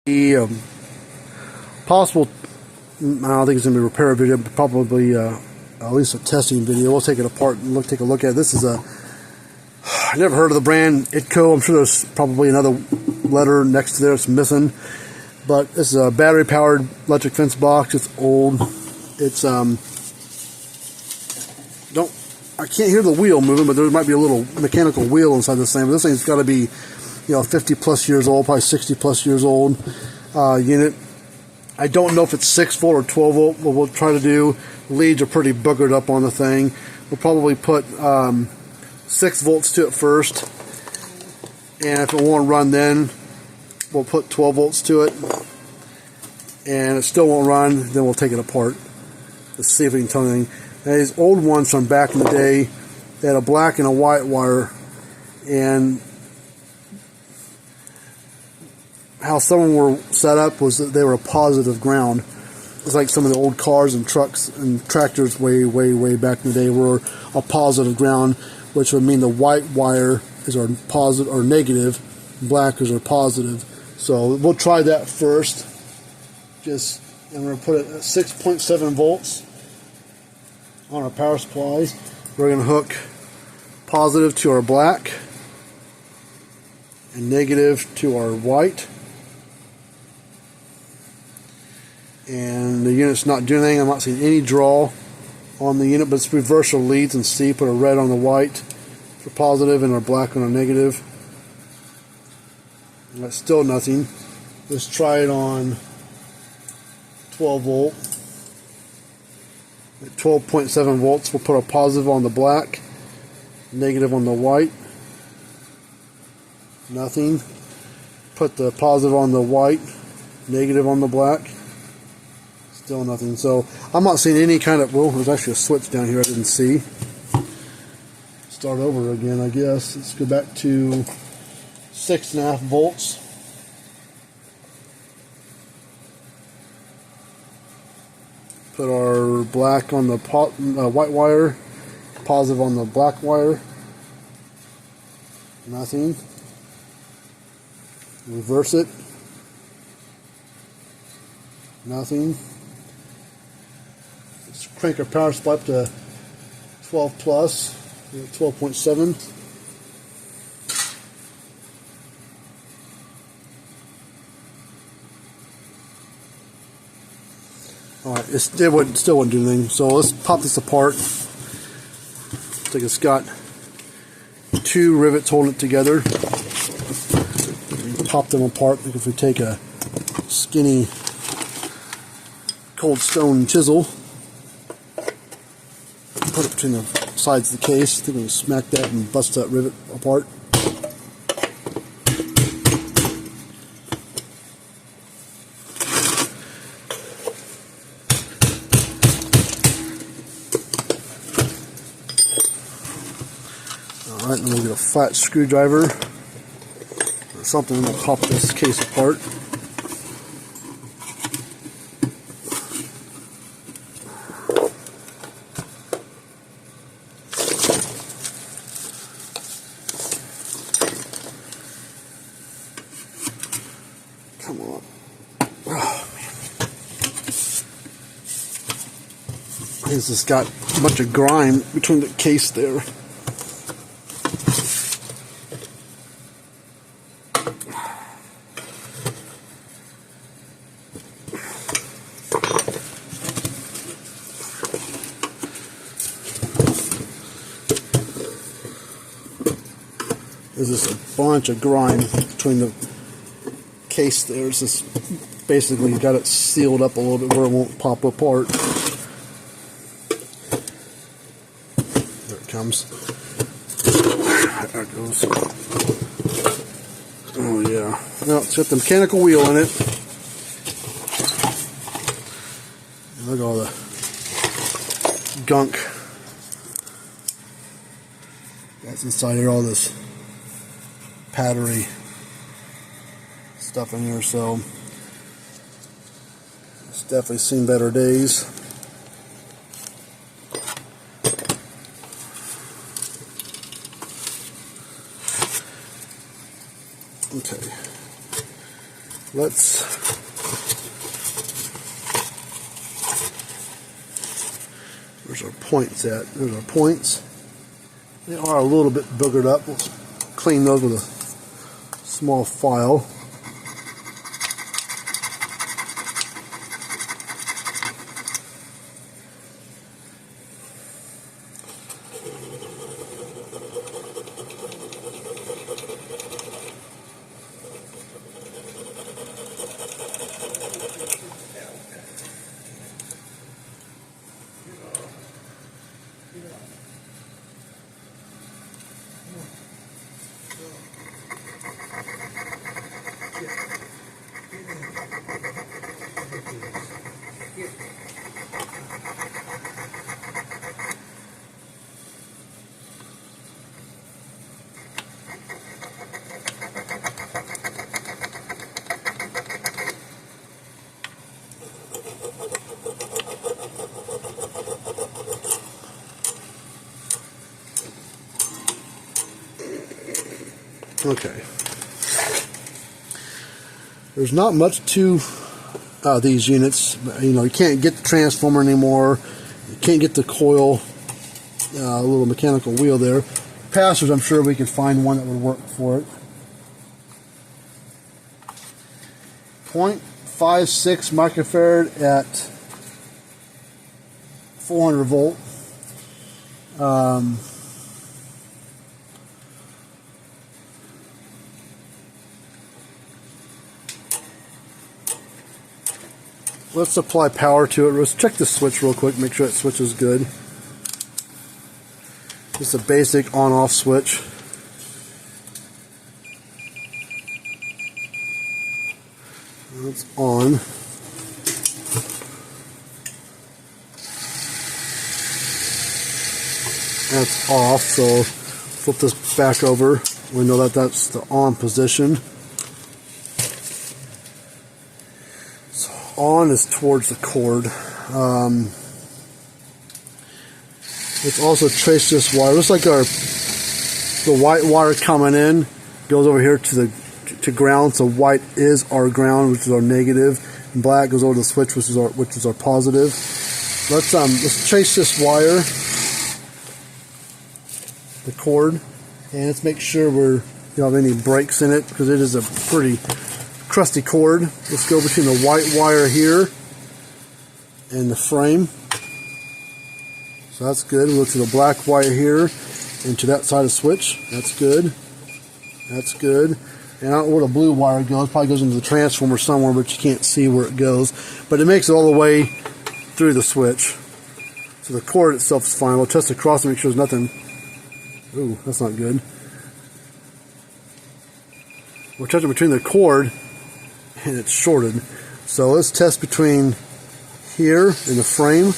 The possible, I don't think it's going to be a repair video, but probably at least a testing video. We'll take it apart and take a look at it. This is I never heard of the brand Itco. I'm sure there's probably another letter next to there it's missing. But this is a battery powered electric fence box. It's old. It's I can't hear the wheel moving, but there might be a little mechanical wheel inside this thing. But this thing's got to be, 50 plus years old, probably 60 plus years old unit. I don't know if it's 6 volt or 12 volt. What we'll try to do, leads are pretty boogered up on the thing. We'll probably put 6 volts to it first, and if it won't run, then we'll put 12 volts to it, and it still won't run. Then we'll take it apart. Let's see if we can tell anything. Now, these old ones from back in the day, they had a black and a white wire, and how some of them were set up was that they were a positive ground. It's like some of the old cars and trucks and tractors way back in the day were a positive ground, which would mean the white wire is our positive or negative, black is our positive. So we'll try that first. And we're going to put it at 6.7 volts on our power supplies. We're going to hook positive to our black and negative to our white. And the unit's not doing anything. I'm not seeing any draw on the unit, but it's reversal leads and see. Put a red on the white for positive and our black on our negative. And that's still nothing. Let's try it on 12 volt. At 12.7 volts, we'll put a positive on the black, negative on the white. Nothing. Put the positive on the white, negative on the black. Still nothing. So I'm not seeing any kind of, well, there's actually a switch down here I didn't see. Start over again, I guess. Let's go back to 6.5 volts. Put our black on the white wire, positive on the black wire. Nothing. Reverse it. Nothing. Let's crank our power supply up to 12 plus, 12.7. Alright, it still wouldn't do anything. So let's pop this apart. Looks like it's got 2 rivets holding it together. Pop them apart. Like if we take a skinny cold stone chisel, put it between the sides of the case. I think we can smack that and bust that rivet apart. Alright, then we'll get a flat screwdriver or something and we'll pop this case apart. Come on. Oh, man. It's just got a bunch of grime between the case there. There's just a bunch of grime between the case there. It's just basically got it sealed up a little bit where it won't pop apart. There it comes. There it goes. Oh yeah. No, it's got the mechanical wheel in it. And look at all the gunk that's inside here, all this powdery stuff in here, so it's definitely seen better days. Okay, Where's our points at? There's our points. They are a little bit boogered up. Let's clean those with a small file. Okay. There's not much to these units. You know, you can't get the transformer anymore. You can't get the coil, little mechanical wheel there. Capacitors, I'm sure we could find one that would work for it. 0.56 microfarad at 400 volt. Let's apply power to it. Let's check the switch real quick, make sure that switch is good. Just a basic on-off switch. It's on. That's off, so flip this back over. We know that that's the on position. On is towards the cord. Let's also trace this wire. Looks like the white wire coming in goes over here to ground. So white is our ground, which is our negative, and black goes over to the switch, which is our positive. Let's trace this wire, the cord, and let's make sure we don't have any breaks in it, because it is a pretty crusty cord. Let's go between the white wire here and the frame. So that's good. We'll go to the black wire here and to that side of the switch. That's good. That's good. And I don't know where the blue wire goes. It probably goes into the transformer somewhere, but you can't see where it goes. But it makes it all the way through the switch. So the cord itself is fine. We'll test across to make sure there's nothing. Ooh, that's not good. We're touching between the cord and it's shorted. So let's test between here and the frame.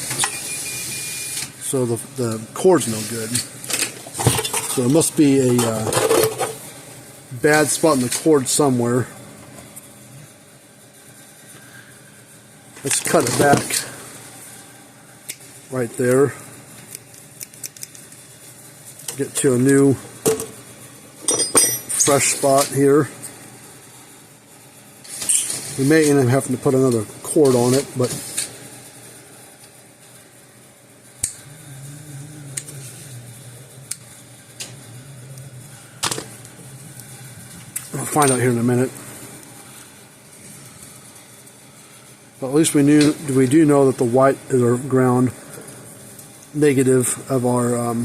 So the cord's no good. So it must be a bad spot in the cord somewhere. Let's cut it back right there. Get to a new fresh spot here. We may end up having to put another cord on it, but we'll find out here in a minute. But at least we do know that the white is our ground, negative of our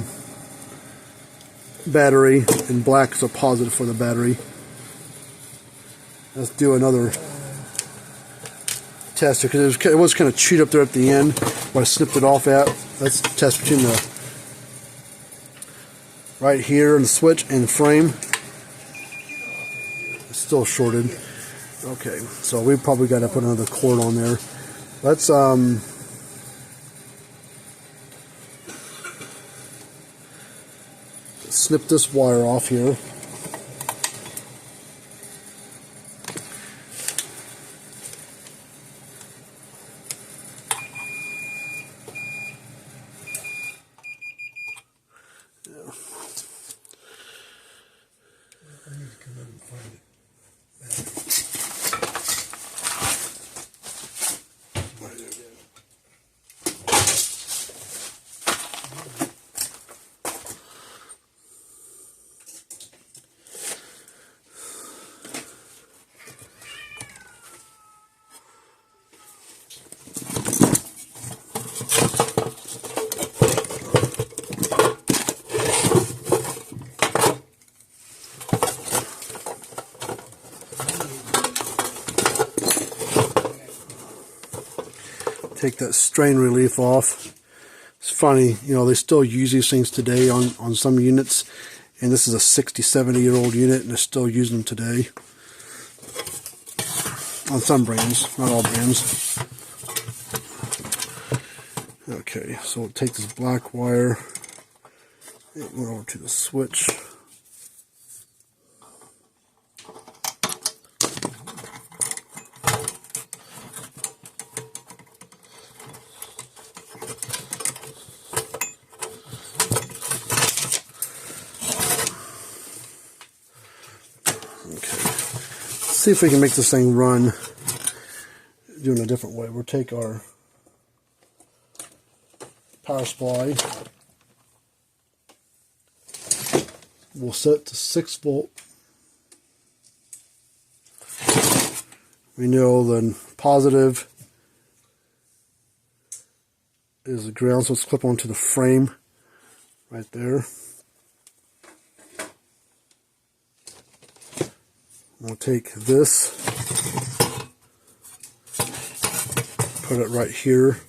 battery, and black is a positive for the battery. Let's do another test here, because it was kind of chewed up there at the end where I snipped it off at. Let's test between the right here and the switch and the frame. It's still shorted. Okay, so we probably got to put another cord on there. Let's snip this wire off here. take that strain relief off. It's funny, you know, they still use these things today on some units, and this is a 60, 70-year-old unit, and they're still using them today on some brands, not all brands. Okay, so we'll take this black wire and go over to the switch. See if we can make this thing run doing a different way. We'll take our power supply, we'll set it to 6 volt. We know the positive is the ground, so let's clip onto the frame right there. We'll take this, put it right here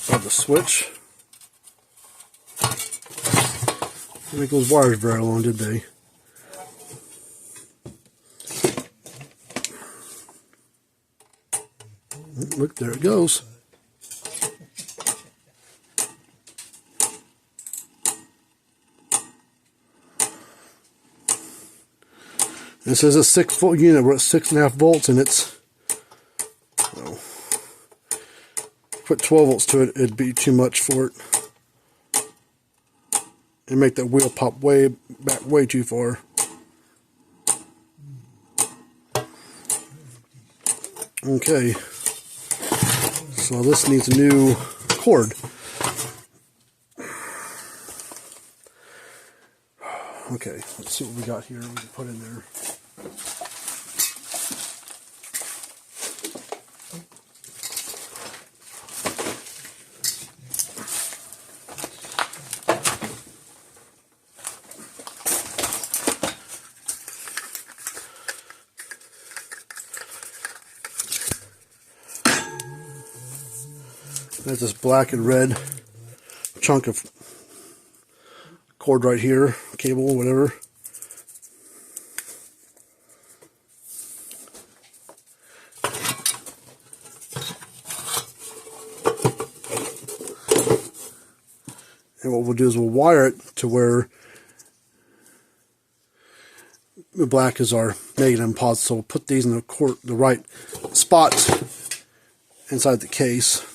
by the switch. Didn't make those wires very long, did they? Look, there it goes. This is a 6 volt unit. We're at 6.5 volts, and it's, well, put 12 volts to it, it'd be too much for it. And make that wheel pop back way too far. Okay. So this needs a new cord. Okay, let's see what we got here we can put in there. There's this black and red chunk of cord right here, cable, whatever. And what we'll do is we'll wire it to where the black is our negative and positive. So we'll put these in the right spots inside the case.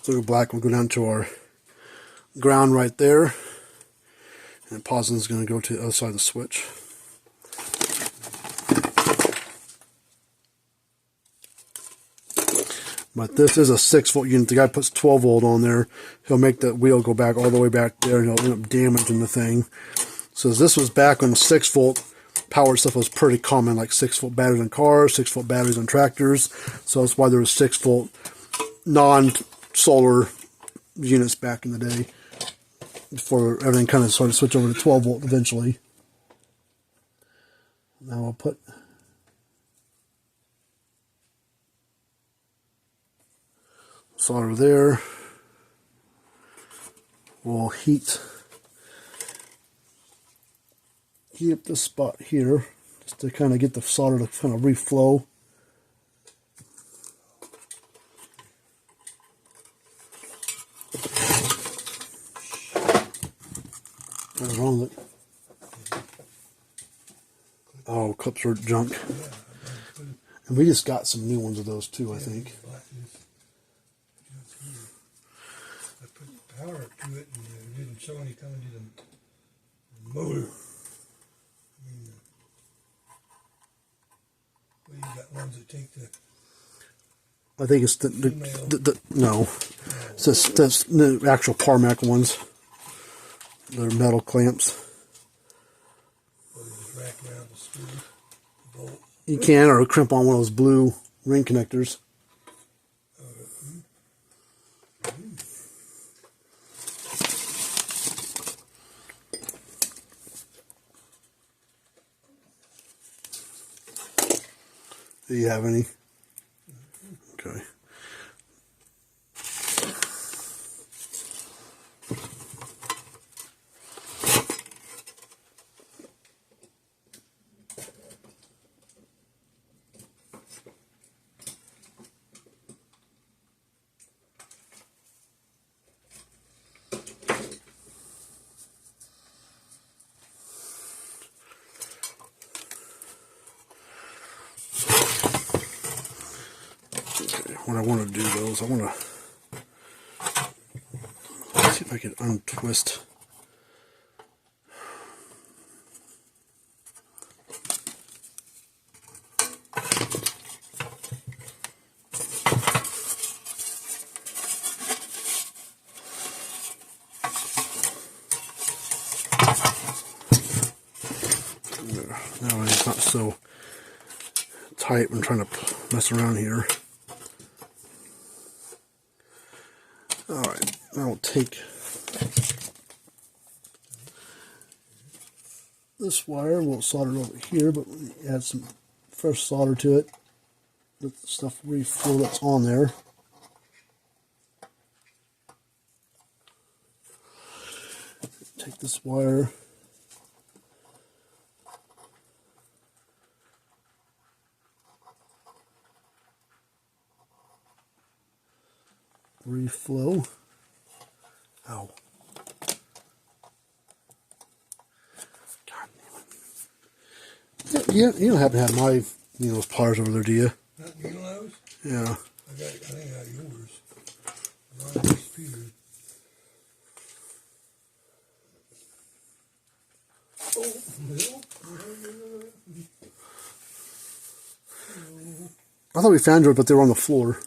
So the black will go down to our ground right there, and positive is going to go to the other side of the switch. But this is a 6 volt unit. The guy puts 12 volt on there. He'll make that wheel go back all the way back there, and he'll end up damaging the thing. So this was back when 6 volt power stuff was pretty common, like 6 volt batteries on cars, 6 volt batteries on tractors. So that's why there was 6 volt non-solar units back in the day, before everything kind of started to switch over to 12 volt eventually. Now I'll put solder there. We'll heat up this spot here, just to kind of get the solder to kind of reflow. What's wrong with it? Oh, clips are junk. And we just got some new ones of those too, I think. I put power to it, and it didn't show any coming to the motor. I mean, well, you got ones that take the... I think it's no. It's just the actual Parmac ones. They're metal clamps. bolt. You can, or crimp on one of those blue ring connectors. Do you have any? Okay. What I want to do though is I want to see if I can untwist. That way it's not so tight when trying to mess around here. Alright, now we'll take this wire, we'll solder it over here, but we add some fresh solder to it. Let the stuff reflow that's on there. Take this wire, reflow. Ow. God damn it. Yeah, you don't happen to have my those pliers over there, do you? Not those? Yeah. I think I got yours. Mine's Peter. Oh, no. I thought we found yours, but they were on the floor.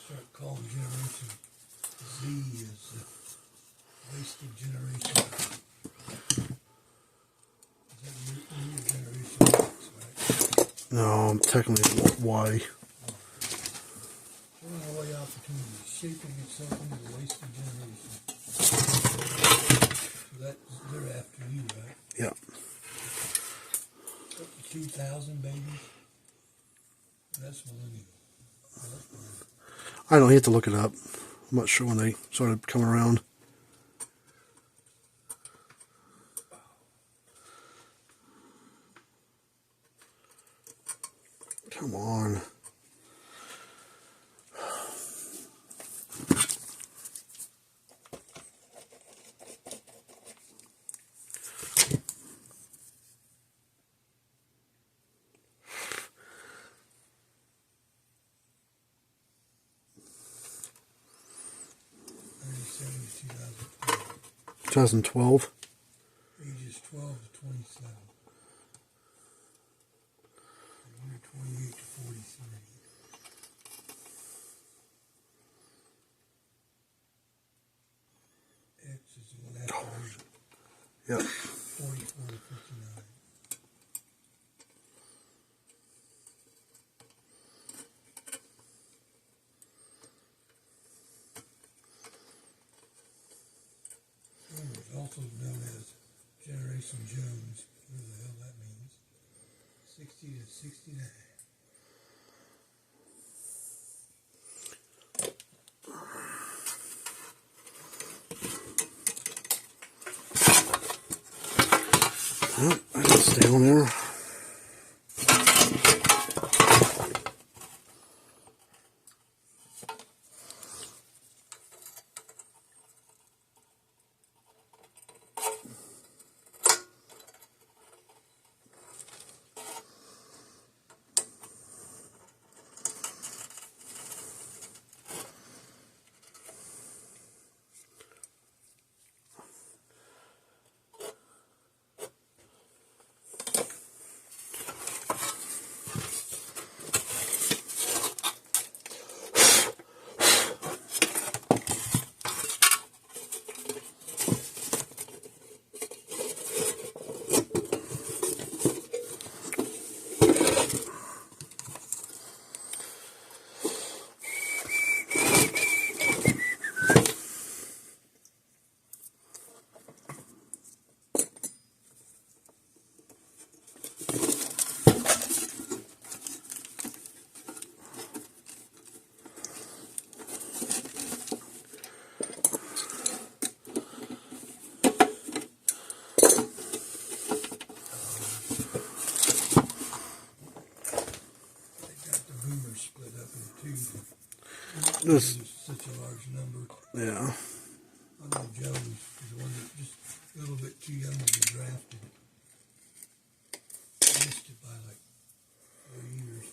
Start calling Generation Z as wasted generation. Is that your generation X, right? No, I'm technically Y. Throwing away opportunity, shaping itself into the wasted generation. So they're after you, right? Yeah. 2,000 babies? That's millennial. I don't know, you have to look it up. I'm not sure when they started coming around. Come on. 2012. Ages 12 to 27. And you're 28 to 43. X is the one after Yep. 44 to 59. Also known as Generation Jones, whatever the hell that means. 60 to 69. Yep, I can stay on there. Split up in two. This, Such a large number. yeah. I know Jones is the one that just a little bit too young to be drafted. Missed it by like 4 years.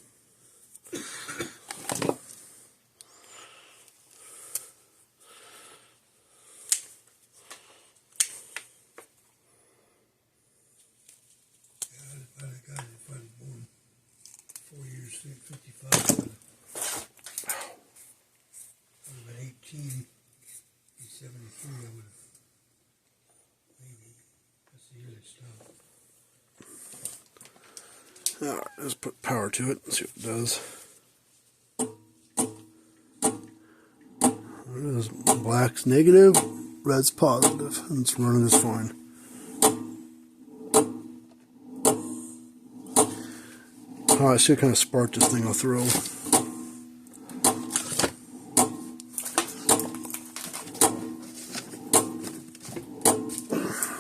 Yeah, if I'd have born 4 years, 55. I would have been 18 in 73. I would have maybe. That's the year they stopped. Alright, let's put power to it and see what it does. There it is. Black's negative, red's positive, and it's running just fine. Alright, see what kind of spark this thing will throw.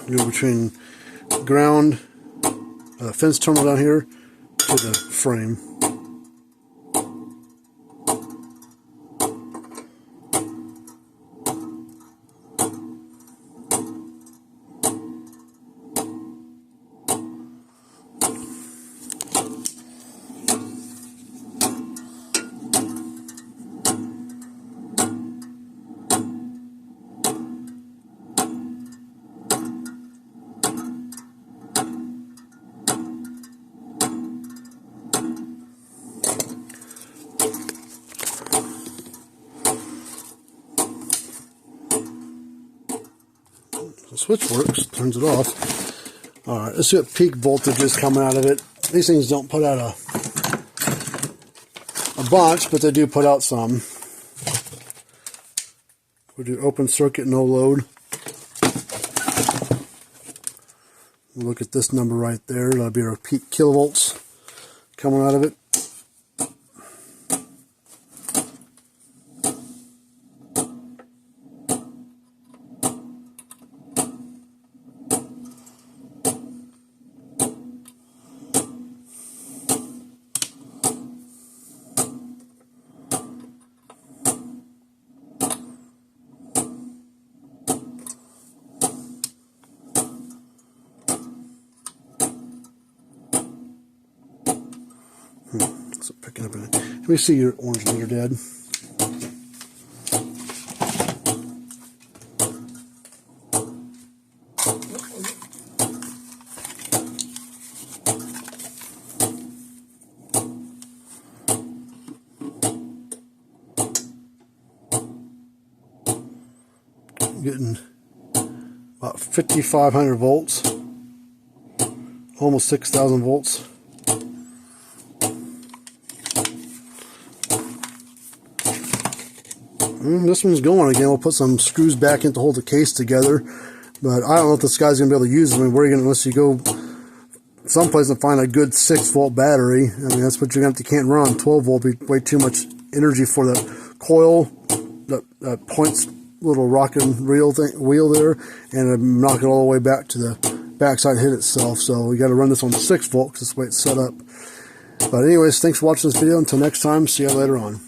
Go between ground, fence terminal down here, to the frame. The switch works, turns it off. Alright, let's see what peak voltage is coming out of it. These things don't put out a bunch, but they do put out some. We'll do open circuit, no load. We'll look at this number right there. That'll be our peak kilovolts coming out of it. So picking up in it. Let me see your orange meter, Dad. getting about 5,500 volts, almost 6,000 volts. This one's going again. We'll put some screws back in to hold the case together, but I don't know if this guy's gonna be able to use it. I mean, where are you gonna, unless you go someplace and find a good 6-volt battery. I mean, that's what you're gonna have to, can't run on 12 volt. Be way too much energy for the coil that points little rocking wheel there, and it'll knock it all the way back to the backside, hit itself. So we got to run this on 6 volt because that's the way it's set up. But anyways, thanks for watching this video. Until next time, see you later on.